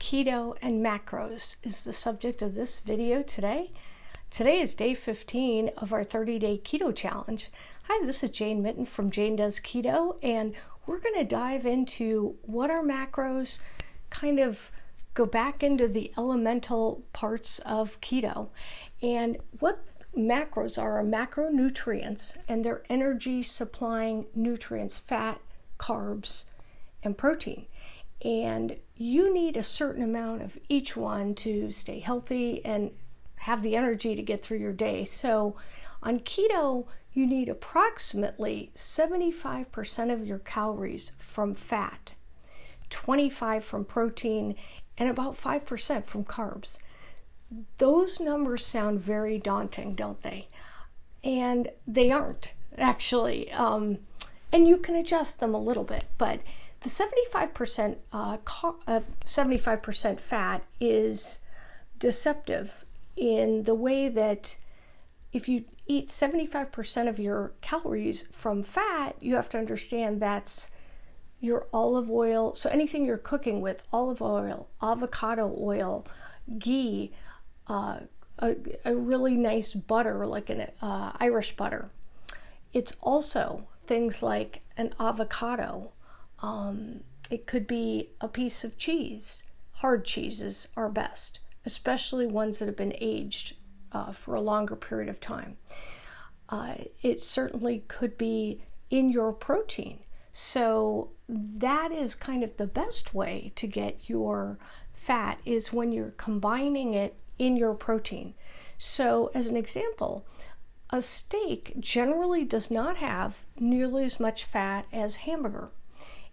keto, and macros is the subject of this video today. Today is day 15 of our 30-day keto challenge. Hi, this is Jane Mitten from Jane Does Keto, and we're going to dive into what are macros, kind of go back into the elemental parts of keto. And what macros are macronutrients, and they're energy supplying nutrients, fat, carbs, and protein. And you need a certain amount of each one to stay healthy and have the energy to get through your day. So on keto, you need approximately 75% of your calories from fat, 25% from protein, and about 5% from carbs. Those numbers sound very daunting, don't they? And they aren't, actually. And you can adjust them a little bit, but the 75% fat is deceptive in the way that if you eat 75% of your calories from fat, you have to understand that's your olive oil. So anything you're cooking with, olive oil, avocado oil, ghee, a really nice butter like an Irish butter. It's also things like an avocado. It could be a piece of cheese. Hard cheeses are best, especially ones that have been aged for a longer period of time. It certainly could be in your protein. So that is kind of the best way to get your fat, is when you're combining it in your protein. So as an example, a steak generally does not have nearly as much fat as hamburger.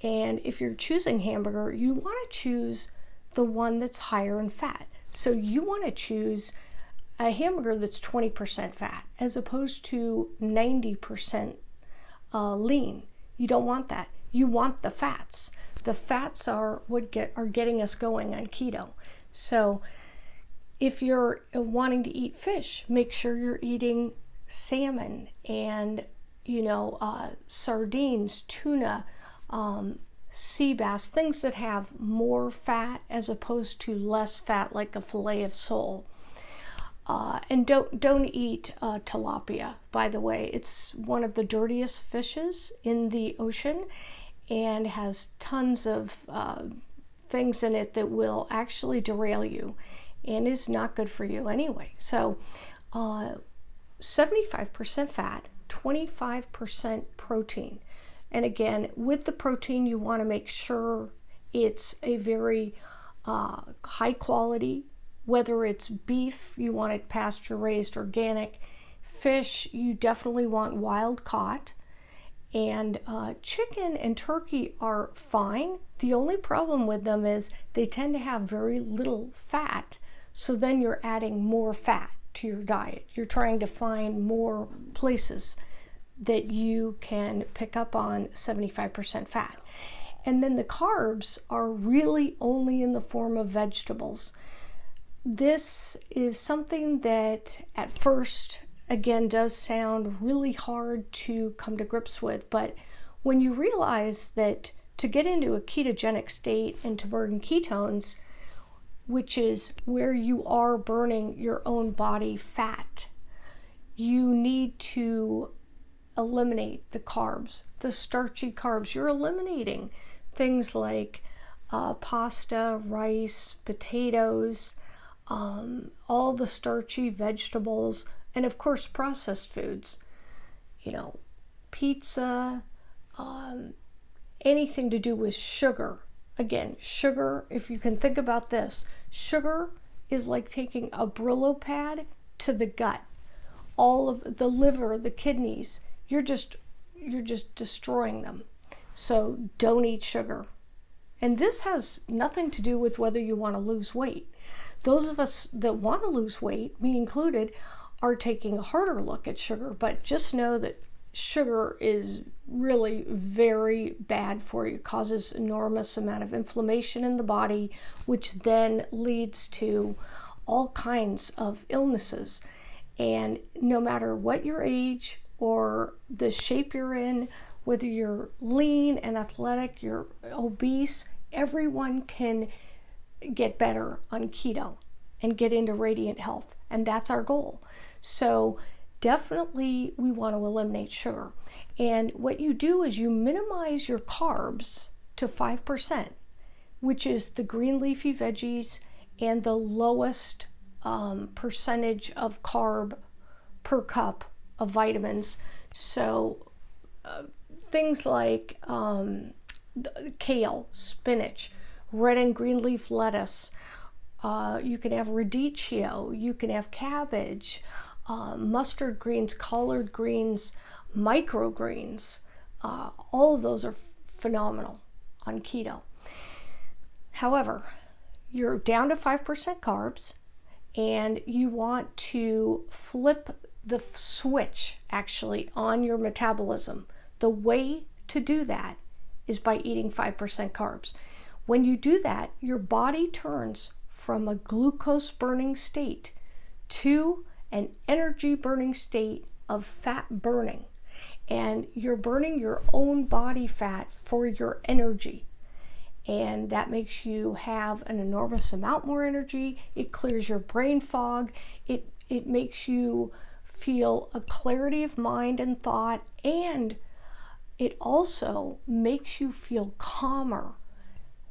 And if you're choosing hamburger, you want to choose the one that's higher in fat. So you want to choose a hamburger that's 20% fat as opposed to 90% lean. You don't want that. You want the fats. The fats are what are getting us going on keto. So if you're wanting to eat fish, make sure you're eating salmon and sardines, tuna, sea bass, things that have more fat as opposed to less fat, like a fillet of sole. And don't eat tilapia, by the way. It's one of the dirtiest fishes in the ocean and has tons of things in it that will actually derail you and is not good for you anyway. So 75% fat, 25% protein. And again, with the protein, you want to make sure it's a very high quality. Whether it's beef, you want it pasture raised, organic. Fish, you definitely want wild caught. And chicken and turkey are fine. The only problem with them is they tend to have very little fat. So then you're adding more fat to your diet. You're trying to find more places that you can pick up on 75% fat. And then the carbs are really only in the form of vegetables. This is something that at first, again, does sound really hard to come to grips with, but when you realize that to get into a ketogenic state and to burn ketones, which is where you are burning your own body fat, you need to eliminate the carbs, the starchy carbs. You're eliminating things like pasta, rice, potatoes, all the starchy vegetables, and of course processed foods, pizza, anything to do with sugar. Again, sugar, if you can think about this, sugar is like taking a Brillo pad to the gut. All of the liver, the kidneys, you're just destroying them. So don't eat sugar. And this has nothing to do with whether you want to lose weight. Those of us that want to lose weight, me included, are taking a harder look at sugar, but just know that sugar is really very bad for you. It causes enormous amount of inflammation in the body, which then leads to all kinds of illnesses. And no matter what your age or the shape you're in, whether you're lean and athletic, you're obese, everyone can get better on keto and get into radiant health. And that's our goal. So definitely we want to eliminate sugar. And what you do is you minimize your carbs to 5%, which is the green leafy veggies and the lowest percentage of carb per cup of vitamins. So things like kale, spinach, red and green leaf lettuce. You can have radicchio, you can have cabbage, mustard greens, collard greens, microgreens. All of those are phenomenal on keto. However, you're down to 5% carbs, and you want to flip the switch actually on your metabolism. The way to do that is by eating 5% carbs. When you do that, your body turns from a glucose burning state to an energy burning state of fat burning. And you're burning your own body fat for your energy. And that makes you have an enormous amount more energy. It clears your brain fog. It makes you feel a clarity of mind and thought, and it also makes you feel calmer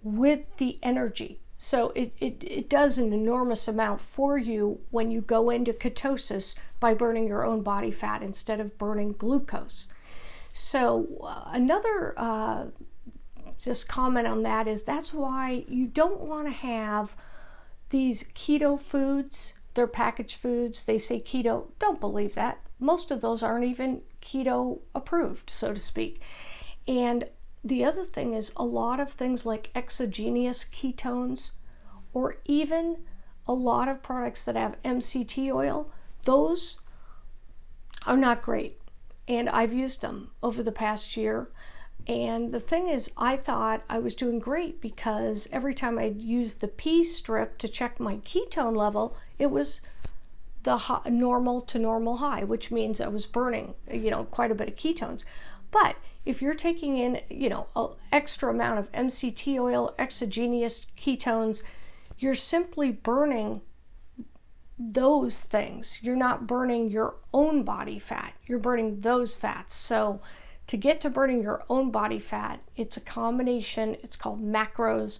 with the energy. So it does an enormous amount for you when you go into ketosis by burning your own body fat instead of burning glucose. So another just comment on that is that's why you don't want to have these keto foods. They're packaged foods. They say keto. Don't believe that. Most of those aren't even keto approved, so to speak. And the other thing is a lot of things like exogenous ketones, or even a lot of products that have MCT oil, those are not great. And I've used them over the past year. And the thing is, I thought I was doing great because every time I'd use the P strip to check my ketone level, it was the normal to normal high, which means I was burning, quite a bit of ketones. But if you're taking in, an extra amount of MCT oil, exogenous ketones, you're simply burning those things. You're not burning your own body fat. You're burning those fats. So to get to burning your own body fat, it's a combination. It's called macros: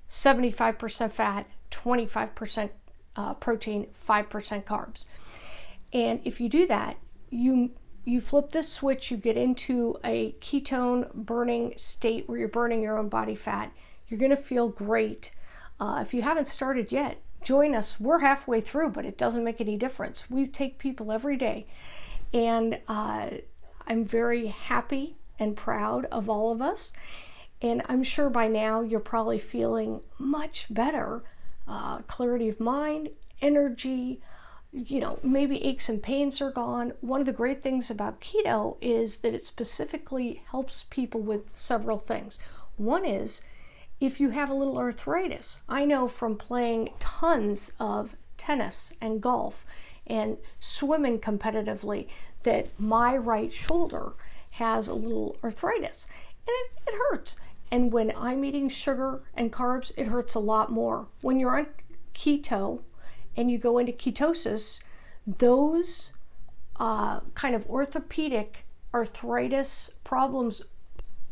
75% fat, 25% protein, 5% carbs. And if you do that, you flip this switch, you get into a ketone burning state where you're burning your own body fat. You're going to feel great. If you haven't started yet, join us. We're halfway through, but it doesn't make any difference. We take people every day. And I'm very happy and proud of all of us. And I'm sure by now you're probably feeling much better. Clarity of mind, energy, maybe aches and pains are gone. One of the great things about keto is that it specifically helps people with several things. One is if you have a little arthritis. I know from playing tons of tennis and golf and swimming competitively that my right shoulder has a little arthritis, and it hurts. And when I'm eating sugar and carbs, it hurts a lot more. When you're on keto and you go into ketosis, those kind of orthopedic arthritis problems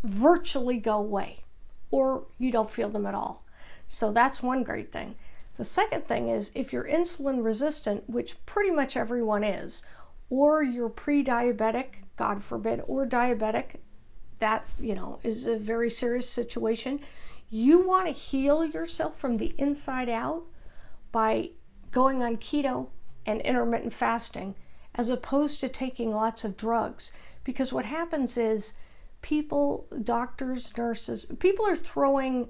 virtually go away, or you don't feel them at all. So that's one great thing. The second thing is if you're insulin resistant, which pretty much everyone is, or you're pre-diabetic, God forbid, or diabetic, that, is a very serious situation. You want to heal yourself from the inside out by going on keto and intermittent fasting, as opposed to taking lots of drugs. Because what happens is people, doctors, nurses, people are throwing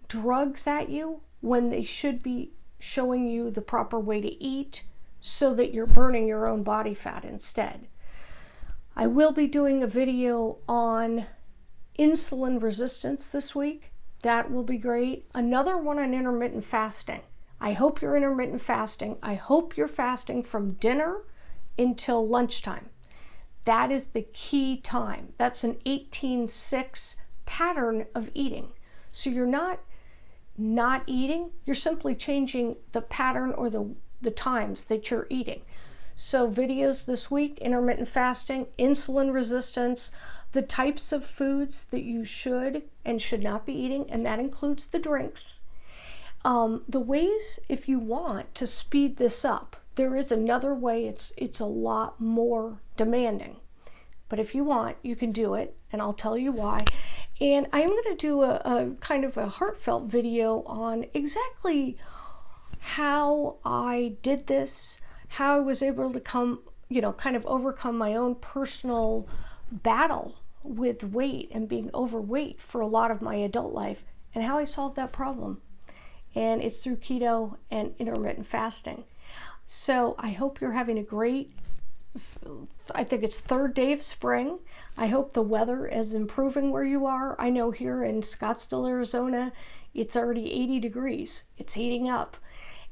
drugs at you when they should be showing you the proper way to eat so that you're burning your own body fat instead. I will be doing a video on insulin resistance this week. That will be great. Another one on intermittent fasting. I hope you're intermittent fasting. I hope you're fasting from dinner until lunchtime. That is the key time. That's an 18-6 pattern of eating. So you're not not eating, you're simply changing the pattern or the times that you're eating. So videos this week, intermittent fasting, insulin resistance, the types of foods that you should and should not be eating, and that includes the drinks. The ways, if you want to speed this up, there is another way. It's a lot more demanding. But if you want, you can do it, and I'll tell you why. And I'm going to do a kind of a heartfelt video on exactly how I did this, how I was able to kind of overcome my own personal battle with weight and being overweight for a lot of my adult life, and how I solved that problem. And it's through keto and intermittent fasting. So I hope you're having a great, I think it's third day of spring. I hope the weather is improving where you are. I know here in Scottsdale, Arizona, it's already 80 degrees. It's heating up.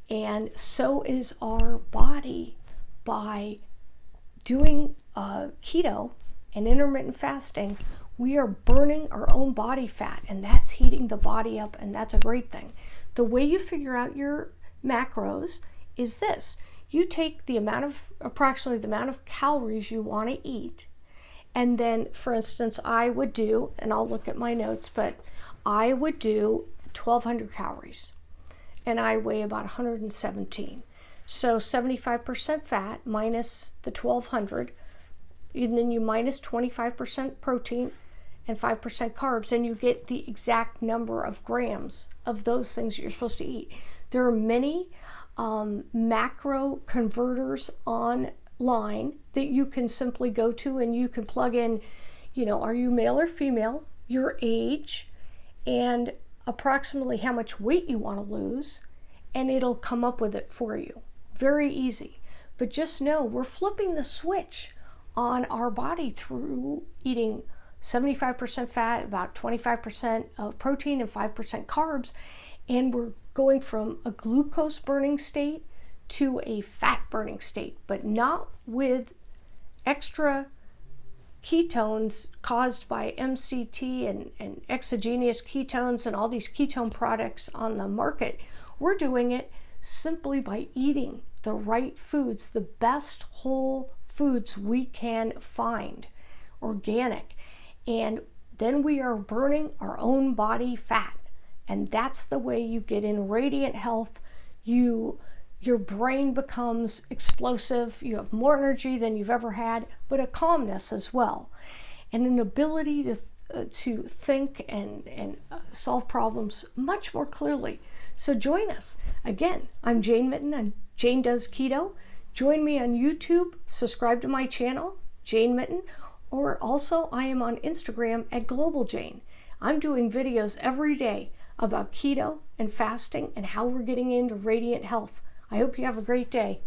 And so is our body. By doing keto and intermittent fasting, we are burning our own body fat, and that's heating the body up, and that's a great thing. The way you figure out your macros is this. You take approximately the amount of calories you want to eat, and then, for instance, I would do, and I'll look at my notes, but I would do 1,200 calories, and I weigh about 117. So 75% fat minus the 1,200, and then you minus 25% protein and 5% carbs, and you get the exact number of grams of those things that you're supposed to eat. There are many macro converters online that you can simply go to, and you can plug in, are you male or female, your age, and approximately how much weight you want to lose, and it'll come up with it for you. Very easy. But just know we're flipping the switch on our body through eating 75% fat, about 25% of protein, and 5% carbs, and we're going from a glucose burning state to a fat burning state, but not with extra ketones caused by MCT and exogenous ketones and all these ketone products on the market. We're doing it simply by eating the right foods, the best whole foods we can find, organic. And then we are burning our own body fat. And that's the way you get in radiant health. Your brain becomes explosive. You have more energy than you've ever had, but a calmness as well. And an ability to think and solve problems much more clearly. So join us. Again, I'm Jane Mitten. I'm Jane Does Keto. Join me on YouTube. Subscribe to my channel, Jane Mitten. Or also, I am on Instagram at Global Jane. I'm doing videos every day about keto and fasting and how we're getting into radiant health. I hope you have a great day.